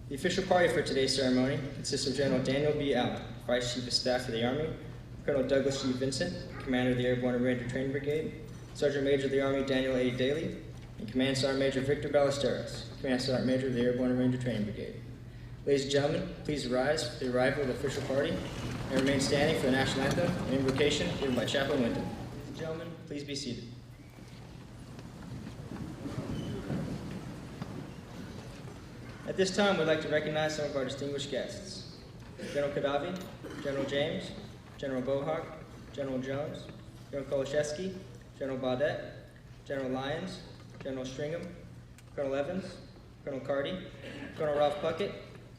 The official party for today's ceremony consists of General Daniel B. Allen, Vice Chief of Staff for the Army, Colonel Douglas G. Vincent, Commander of the Airborne and Ranger Training Brigade, Sergeant Major of the Army Daniel A. Daly, and Command Sergeant Major Victor Ballesteros, Command Sergeant Major of the Airborne and Ranger Training Brigade. Ladies and gentlemen, please rise for the arrival of the official party and remain standing for the national anthem and invocation given by Chaplain Wyndham. Ladies and gentlemen, please be seated. At this time, we'd like to recognize some of our distinguished guests. General Kadavi, General James, General Bohawk, General Jones, General Kolashevsky, General Baudet, General Lyons, General Stringham, Colonel Evans, Colonel Carty, Colonel Ralph Puckett,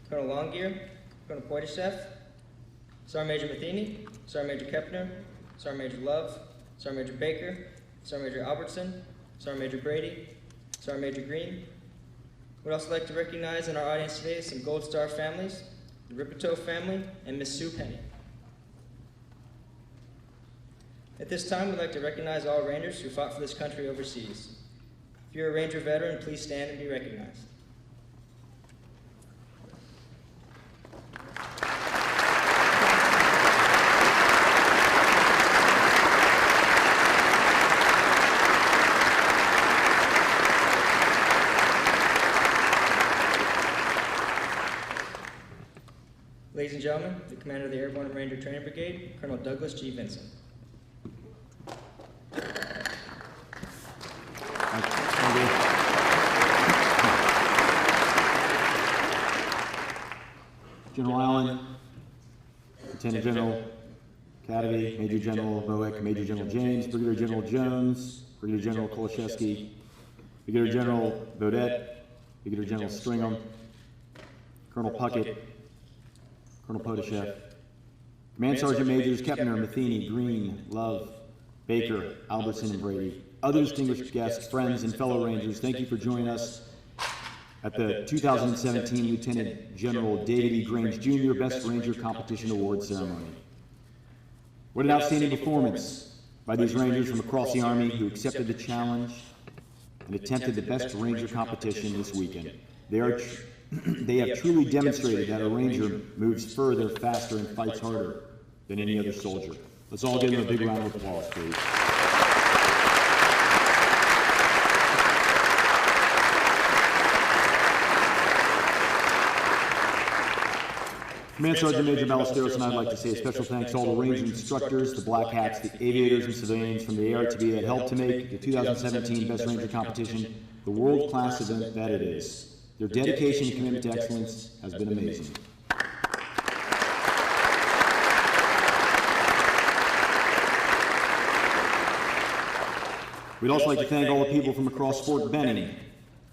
Colonel Longgear, Colonel Poitashev, Sergeant Major Matheny, Sergeant Major Kepner, Sergeant Major Love, Sergeant Major Baker, Sergeant Major Albertson, Sergeant Major Brady, Sergeant Major Green. We'd also like to recognize in our audience today some Gold Star families, the Ripito family, and Miss Sue Penny. At this time, we'd like to recognize all Rangers who fought for this country overseas. If you're a Ranger veteran, please stand and be recognized. Ladies and gentlemen, the Commander of the Airborne and Ranger Training Brigade, Colonel Douglas G. Vincent. General Allen, Lieutenant General Kadavi, Major General Bowick, Major General James, Brigadier General Jones, Brigadier General Kolashevsky, Brigadier General Baudet, Brigadier General Stringham, Colonel Puckett, Colonel Potashev, Command Sergeant Majors Kepner, Matheny, Green, Love, Baker, Albertson, and Brady. Other distinguished guests, friends, and fellow Rangers, thank you for joining us at the 2017 Lieutenant General David E. Grange Jr. Best Ranger Competition Award Ceremony. What an outstanding performance by these Rangers from across the Army who accepted the challenge and attempted the best Ranger competition this weekend. They have truly demonstrated that a Ranger moves further, faster, and fights harder than any other soldier. Let's all give them a big round of applause, please. Command Sergeant Major Ballesteros and I'd like to say a special thanks to all the Ranger instructors, the Black Hats, the aviators and civilians from the ARTB that helped to make the 2017 Best Ranger Competition the world-class event that it is. Their dedication and commitment to excellence has been amazing. We'd also like to thank all the people from across Fort Benning,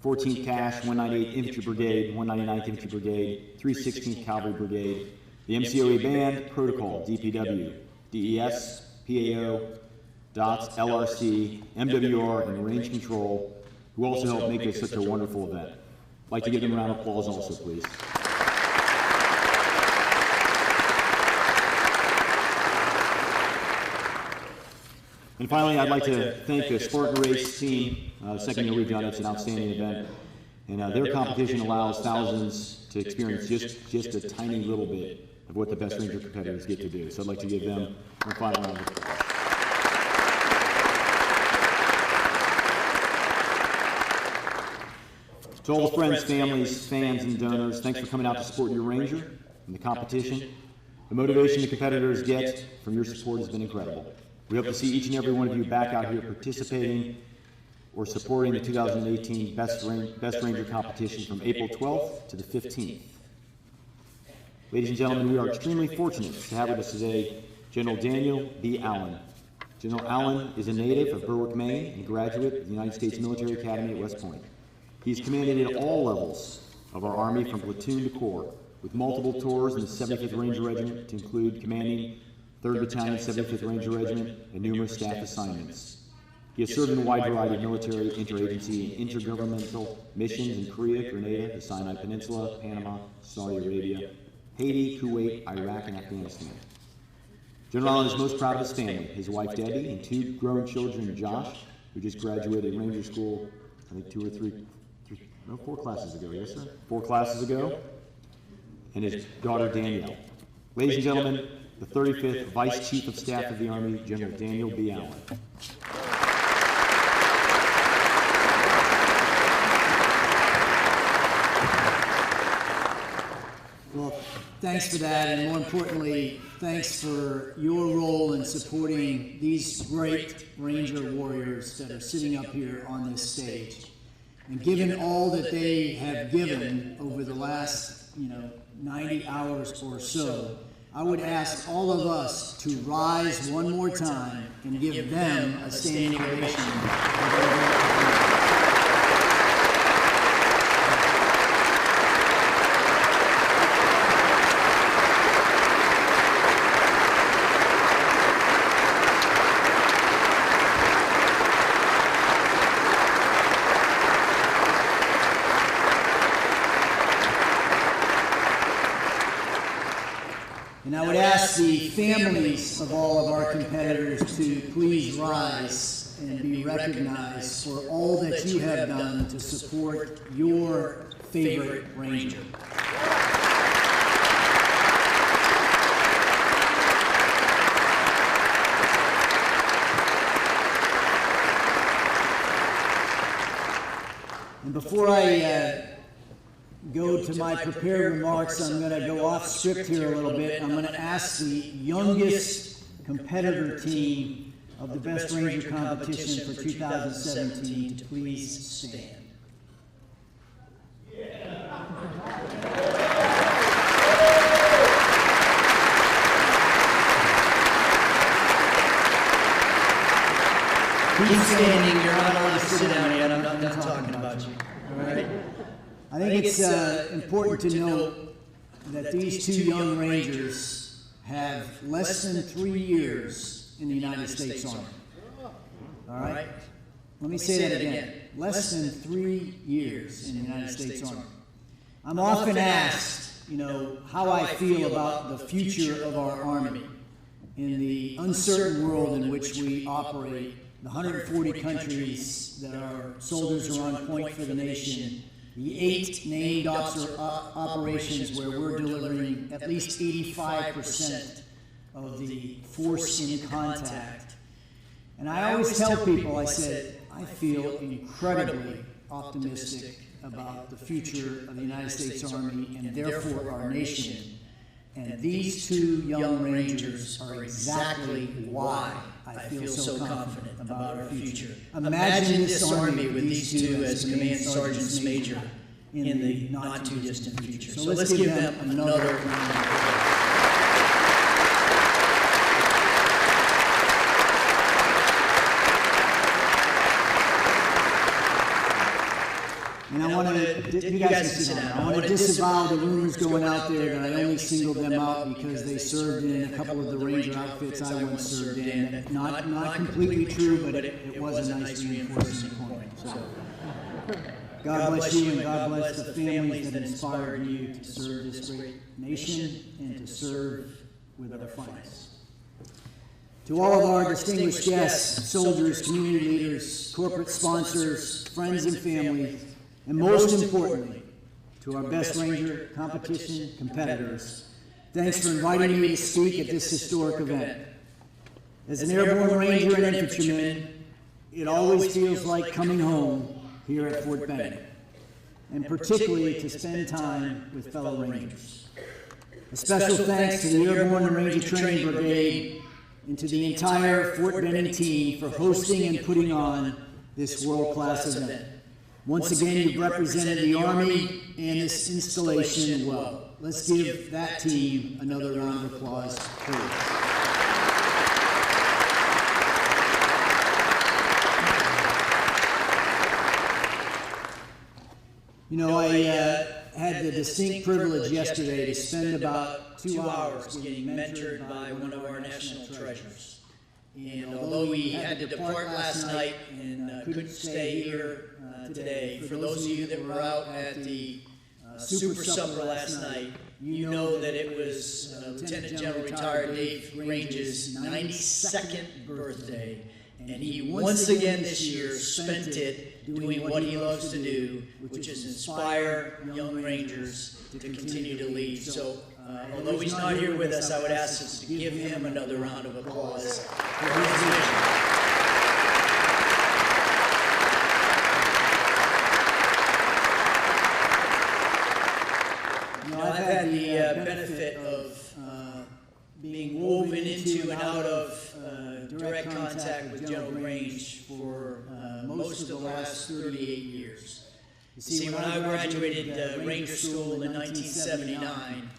14th Cash, 198th Infantry Brigade, 199th Infantry Brigade, 316th Cavalry Brigade, the MCOA Band, Protocol, DPW, DES, PAO, DOTS, LRC, MWR, and Range Control, who also helped make this such a wonderful event. I'd like to give them a round of applause also, please. And finally, I'd like to thank the Spartan Race team. Second year we've done it. It's an outstanding event. And their competition allows thousands to experience just a tiny little bit of what the Best Ranger competitors get to do. So I'd like to give them a final round of applause. To all the friends, families, fans, and donors, thanks for coming out to support your Ranger and the competition. The motivation the competitors get from your support has been incredible. We hope to see each and every one of you back out here participating or supporting the 2018 Best Ranger competition from April 12th to the 15th. Ladies and gentlemen, we are extremely fortunate to have with us today General Daniel B. Allen. General Allen is a native of Berwick, Maine, and a graduate of the United States Military Academy at West Point. He's commanded at all levels of our Army from platoon to corps, with multiple tours in the 75th Ranger Regiment to include commanding 3rd Battalion, 75th Ranger Regiment, and numerous staff assignments. He has served in a wide variety of military, interagency, and intergovernmental missions in Korea, Grenada, the Sinai Peninsula, Panama, Saudi Arabia, Haiti, Kuwait, Iraq, and Afghanistan. General Allen is most proud of his family, his wife Debbie, and 2 grown children, Josh, who just graduated Ranger School, I think 4 classes ago, yes sir? 4 classes ago. and his daughter Danielle. Ladies and gentlemen, the 35th Vice Chief of Staff of the Army, General Daniel B. Allen. Well, thanks for that, and more importantly, thanks for your role in supporting these great Ranger warriors that are sitting up here on this stage. And given all that they have given over the last, 90 hours or so, I would ask all of us to rise one more time and give them a standing ovation. And I would ask the families of all of our competitors to please rise and be recognized for all that you have done to support your favorite Ranger. And before I go to my prepared remarks, I'm going to go off script here a little bit. I'm going to ask the youngest competitor team of the Best Ranger competition for 2017 to please stand. Keep standing. You're not allowed to sit down yet. I'm not done talking about you. All right? I think it's important to note that these two young Rangers have less than 3 years in the United States Army. All right? Let me say that again. Less than 3 years in the United States Army. I'm often asked, how I feel about the future of our Army in the uncertain world in which we operate, the 140 countries that our soldiers are on point for the nation, the 8 named operations where we're delivering at least 85% of the force in contact. And I always tell people, I said, I feel incredibly optimistic about the future of the United States Army and therefore our nation. And these two young Rangers are exactly why I feel so confident about our future. Imagine this Army with these two as Command Sergeants Major in the not-too-distant future. So let's give them another round of applause. And I want to, you guys can sit down. I want to disavow the rumors going out there that I only singled them out because they served in a couple of the Ranger outfits I once served in. Not completely true, but it was a nice reinforcing point. So, God bless you and God bless the families that inspired you to serve this great nation and to serve with our finest. To all of our distinguished guests, soldiers, community leaders, corporate sponsors, friends and family, and most importantly, to our Best Ranger competition competitors, thanks for inviting me to speak at this historic event. As an airborne Ranger and infantryman, it always feels like coming home here at Fort Benning, and particularly to spend time with fellow Rangers. A special thanks to the Airborne and Ranger Training Brigade and to the entire Fort Benning team for hosting and putting on this world-class event. Once again, you've represented the Army and this installation well. Let's give that team another round of applause, please. I had the distinct privilege yesterday to spend about 2 hours getting mentored by one of our national treasures. And although we had to depart last night and couldn't stay here today, for those of you that were out at the Super Supper last night, you know that it was Lieutenant General Retired Dave Grange's 92nd birthday. And he once again this year spent it doing what he loves to do, which is inspire young Rangers to continue to lead. So, although he's not here with us, I would ask us to give him another round of applause for his vision. I've had the benefit of being woven into and out of direct contact with General Grange for most of the last 38 years. You see, when I graduated Ranger School in 1979,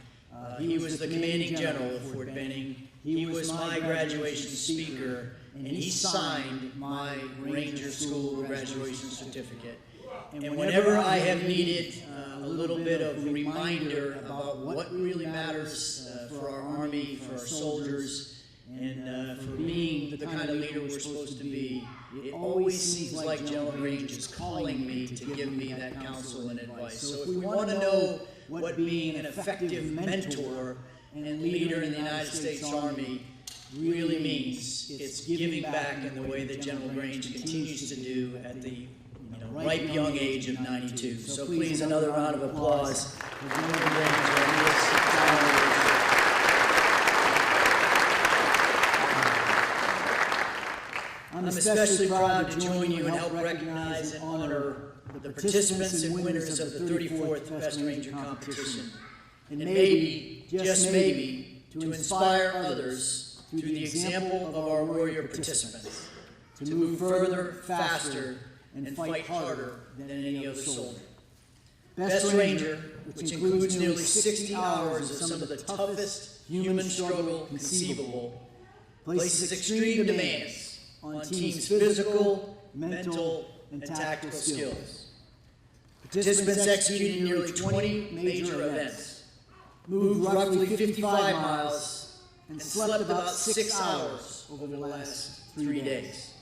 he was the commanding general of Fort Benning. He was my graduation speaker, and he signed my Ranger School graduation certificate. And whenever I have needed a little bit of a reminder about what really matters for our Army, for our soldiers, and for being the kind of leader we're supposed to be, it always seems like General Grange is calling me to give me that counsel and advice. So if we want to know what being an effective mentor and leader in the United States Army really means, it's giving back in the way that General Grange continues to do at the ripe young age of 92. So please, another round of applause for General Grange. I'm especially proud to join you and help recognize and honor the participants and winners of the 34th Best Ranger Competition. And maybe, just maybe, to inspire others through the example of our warrior participants to move further, faster, and fight harder than any other soldier. Best Ranger, which includes nearly 60 hours of some of the toughest human struggle conceivable, places extreme demands on teams' physical, mental, and tactical skills. Participants executed nearly 20 major events, moved roughly 55 miles, and slept about 6 hours over the last 3 days.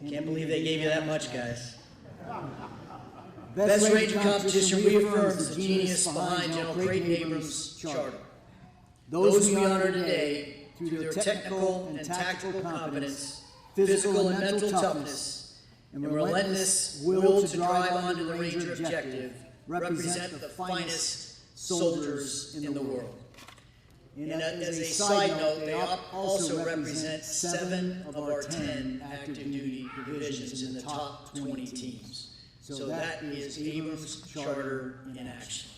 Can't believe they gave you that much, guys. Best Ranger Competition reaffirms the genius behind General Creighton Abrams' charter. Those we honor today, through their technical and tactical competence, physical and mental toughness, and relentless will to drive on to the Ranger objective, represent the finest soldiers in the world. And as a side note, they also represent 7 of our 10 active duty divisions in the top 20 teams. So that is Abrams' charter in action.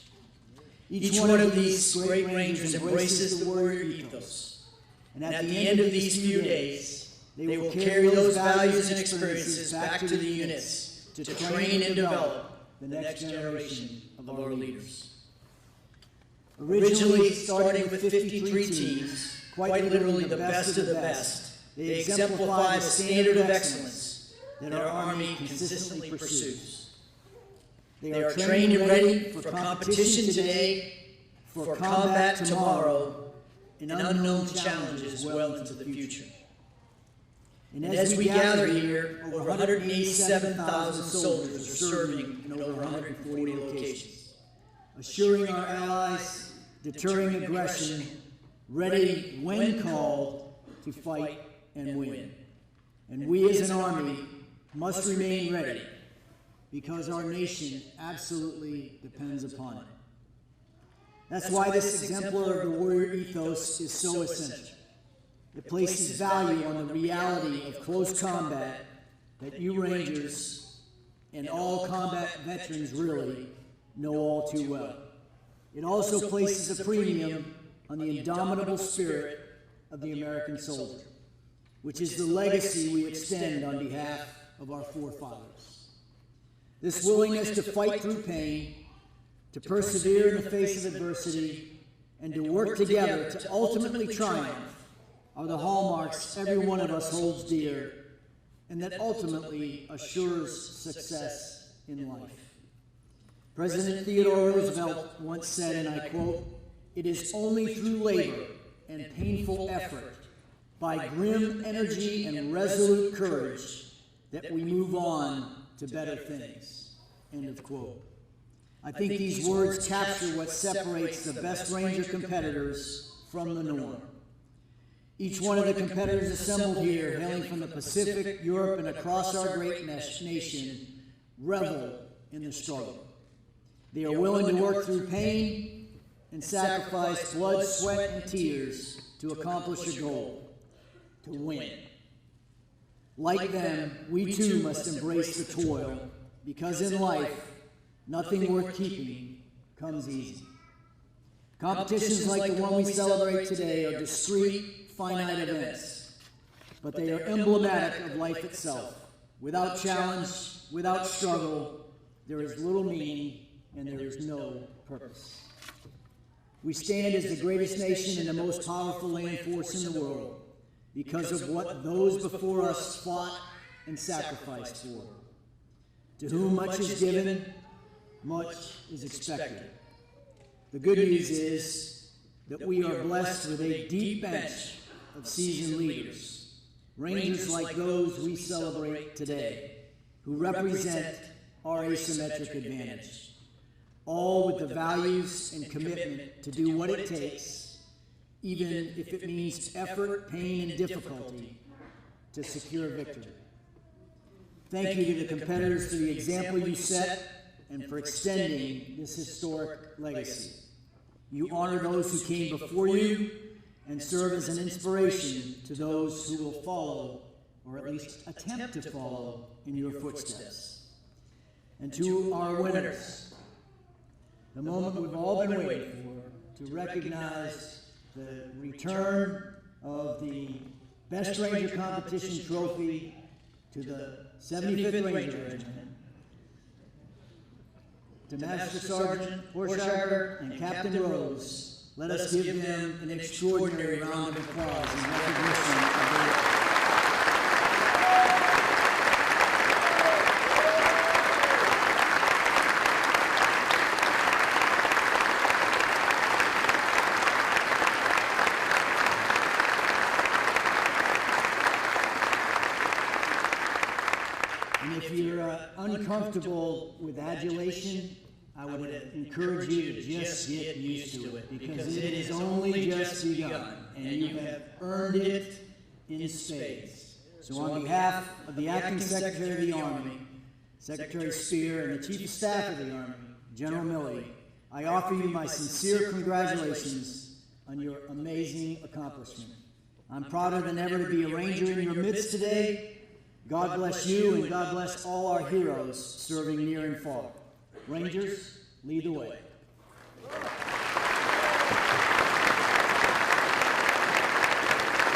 Each one of these great Rangers embraces the warrior ethos. And at the end of these few days, they will carry those values and experiences back to the units to train and develop the next generation of our leaders. Originally starting with 53 teams, quite literally the best of the best, they exemplify the standard of excellence that our Army consistently pursues. They are trained and ready for competition today, for combat tomorrow, and unknown challenges well into the future. And as we gather here, over 187,000 soldiers are serving in over 140 locations, assuring our allies, deterring aggression, ready when called to fight and win. And we as an Army must remain ready because our nation absolutely depends upon it. That's why this exemplar of the warrior ethos is so essential. It places value on the reality of close combat that you Rangers and all combat veterans really know all too well. It also places a premium on the indomitable spirit of the American soldier, which is the legacy we extend on behalf of our forefathers. This willingness to fight through pain, to persevere in the face of adversity, and to work together to ultimately triumph are the hallmarks every one of us holds dear, and that ultimately assures success in life. President Theodore Roosevelt once said, and I quote, "It is only through labor and painful effort, by grim energy and resolute courage, that we move on to better things." End of quote. I think these words capture what separates the best Ranger competitors from the norm. Each one of the competitors assembled here, hailing from the Pacific, Europe, and across our great nation, revel in the struggle. They are willing to work through pain and sacrifice blood, sweat, and tears to accomplish a goal, to win. Like them, we too must embrace the toil, because in life, nothing worth keeping comes easy. Competitions like the one we celebrate today are discrete, finite events, but they are emblematic of life itself. Without challenge, without struggle, there is little meaning and there is no purpose. We stand as the greatest nation and the most powerful land force in the world because of what those before us fought and sacrificed for. To whom much is given, much is expected. The good news is that we are blessed with a deep bench of seasoned leaders, Rangers like those we celebrate today, who represent our asymmetric advantage, all with the values and commitment to do what it takes, even if it means effort, pain, and difficulty, to secure victory. Thank you to the competitors for the example you set and for extending this historic legacy. You honor those who came before you and serve as an inspiration to those who will follow, or at least attempt to follow, in your footsteps. And to our winners, the moment we've all been waiting for, to recognize the return of the Best Ranger Competition Trophy to the 75th Ranger Regiment, to Master Sergeant Horshider and Captain Rose. Let us give them an extraordinary round of applause in recognition of their uncomfortable with adulation, I would encourage you to just get used to it, because it is only just begun, and you have earned it in spades. So on behalf of the Acting Secretary of the Army, Secretary Spear, and the Chief of Staff of the Army, General Milley, I offer you my sincere congratulations on your amazing accomplishment. I'm prouder than ever to be a Ranger in your midst today. God bless you, and God bless all our heroes serving near and far. Rangers, lead the way.